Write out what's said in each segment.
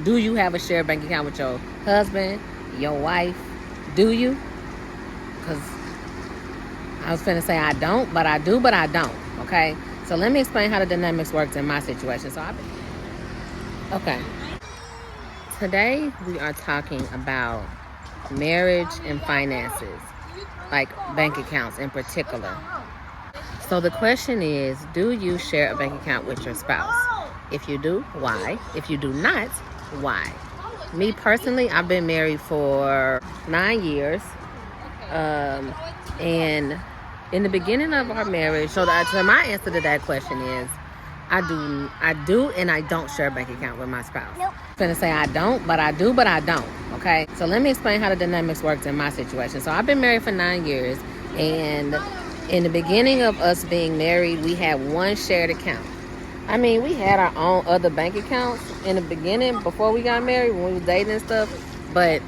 Do you have a shared bank account with your husband, your wife? Do you? Because I was finna say I don't, but I do, but I don't. Okay? So let me explain how the dynamics works in my situation. Okay. Today we are talking about marriage and finances, like bank accounts in particular. So the question is, do you share a bank account with your spouse? If you do, why? If you do not, why? Me personally, I've been married for 9 years. And in the beginning of our marriage, so my answer to that question is, I do, and I don't share a bank account with my spouse. Nope. I'm gonna say I don't, but I do, but I don't. Okay. So let me explain how the dynamics works in my situation. So I've been married for 9 years, and in the beginning of us being married, we had one shared account. I mean, we had our own other bank accounts in the beginning before we got married, when we was dating and stuff. But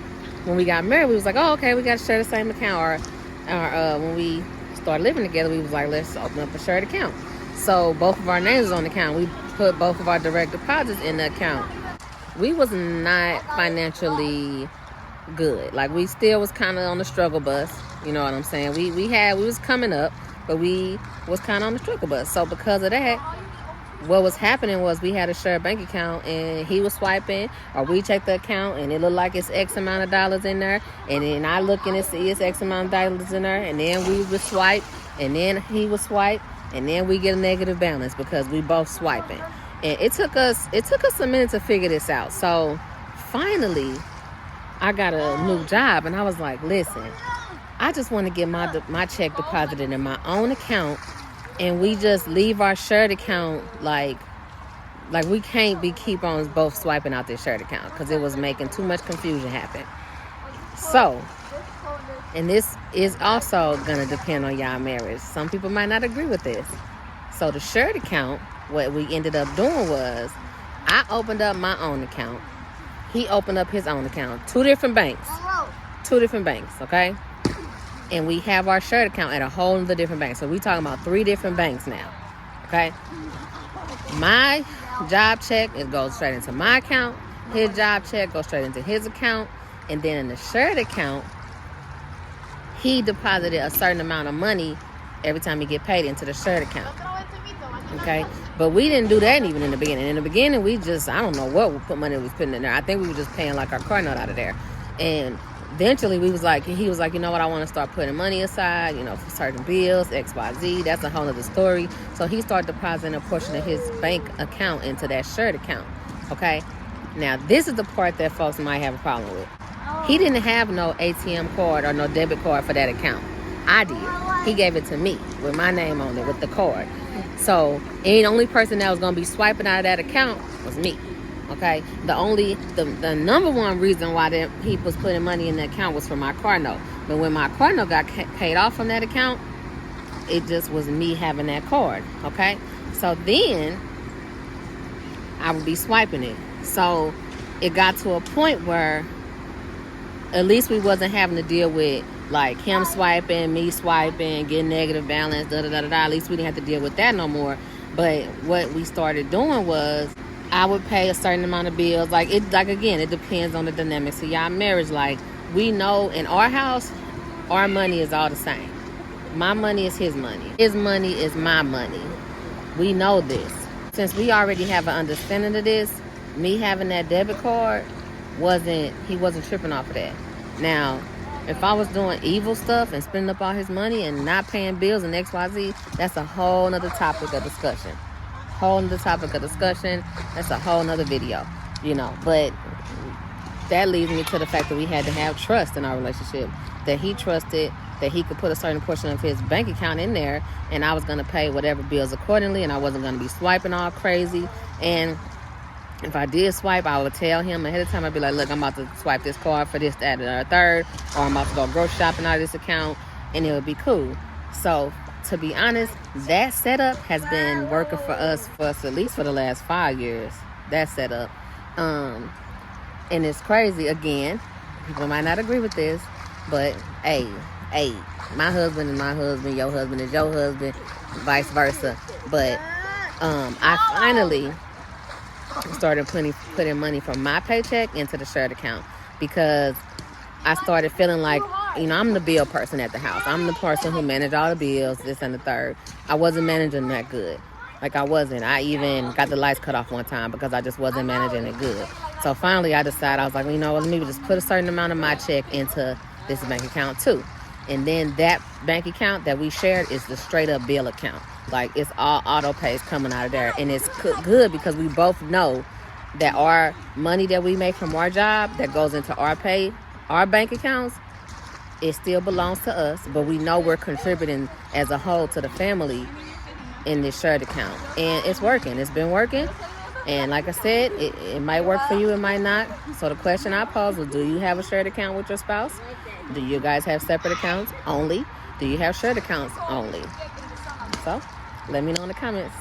when we got married, we was like, oh, okay, we got to share the same account. Or when we started living together, we was like, let's open up a shared account. So both of our names was on the account. We put both of our direct deposits in the account. We was not financially good. Like, we still was kind of on the struggle bus. You know what I'm saying? We was coming up, but we was kind of on the struggle bus. So because of that, what was happening was we had a shared bank account, and he was swiping, or we checked the account and it looked like it's X amount of dollars in there, and then I look and see it's X amount of dollars in there, and then we would swipe, and then he would swipe, and then we get a negative balance because we both swiping. And it took us a minute to figure this out. So finally I got a new job, and I was like, listen, I just want to get my check deposited in my own account, and we just leave our shared account like we can't keep on both swiping out this shared account, because it was making too much confusion happen. So, and this is also going to depend on y'all marriage. Some people might not agree with this. So the shared account, what we ended up doing was, I opened up my own account. He opened up his own account. Two different banks, okay? And we have our shared account at a whole other different bank. So we talking about 3 different banks now, okay? My job check, it goes straight into my account. His job check goes straight into his account. And then in the shared account, he deposited a certain amount of money every time he get paid into the shared account, okay? But we didn't do that even in the beginning. In the beginning, we just, I don't know what money we was putting in there. I think we were just paying like our car note out of there. And eventually he was like, you know what, I want to start putting money aside, for certain bills, XYZ. That's a whole other story. So he started depositing a portion of his bank account into that shared account, okay? Now, this is the part that folks might have a problem with. He didn't have no ATM card or no debit card for that account. I did. He gave it to me with my name on it, with the card. So the only person that was going to be swiping out of that account was me. Okay, the number one reason why he was putting money in the account was for my car note. But when my car note got paid off from that account, it just was me having that card. Okay, so then I would be swiping it. So it got to a point where at least we wasn't having to deal with like him swiping, me swiping, getting negative balance, At least we didn't have to deal with that no more. But what we started doing was, I would pay a certain amount of bills. Again, it depends on the dynamics of y'all marriage. Like, we know in our house, our money is all the same. My money is his money. His money is my money. We know this. Since we already have an understanding of this, me having that debit card, he wasn't tripping off of that. Now, if I was doing evil stuff and spending up all his money and not paying bills and XYZ, that's a whole nother topic of discussion. That's a whole nother video, but that leads me to the fact that we had to have trust in our relationship, that he trusted that he could put a certain portion of his bank account in there, and I was going to pay whatever bills accordingly, and I wasn't going to be swiping all crazy. And if I did swipe, I would tell him ahead of time. I'd be like, look, I'm about to swipe this card for this, that, and the third, or I'm about to go grocery shopping out of this account, and it would be cool. So to be honest, that setup has been working for us at least for the last 5 years. That setup. And it's crazy. Again, people might not agree with this, but hey, my husband is my husband, your husband is your husband, vice versa. But I finally started putting money from my paycheck into the shared account, because I started feeling like, I'm the bill person at the house. I'm the person who managed all the bills, this and the third. I wasn't managing that good. Like, I wasn't. I even got the lights cut off one time because I just wasn't managing it good. So finally I decided, I was like, let me just put a certain amount of my check into this bank account too. And then that bank account that we shared is the straight up bill account. Like, it's all auto pays coming out of there. And it's good because we both know that our money that we make from our job that goes into our bank accounts, it still belongs to us, but we know we're contributing as a whole to the family in this shared account. And it's working. It's been working. And like I said, it might work for you, it might not. So the question I posed was, do you have a shared account with your spouse? Do you guys have separate accounts only? Do you have shared accounts only? So let me know in the comments.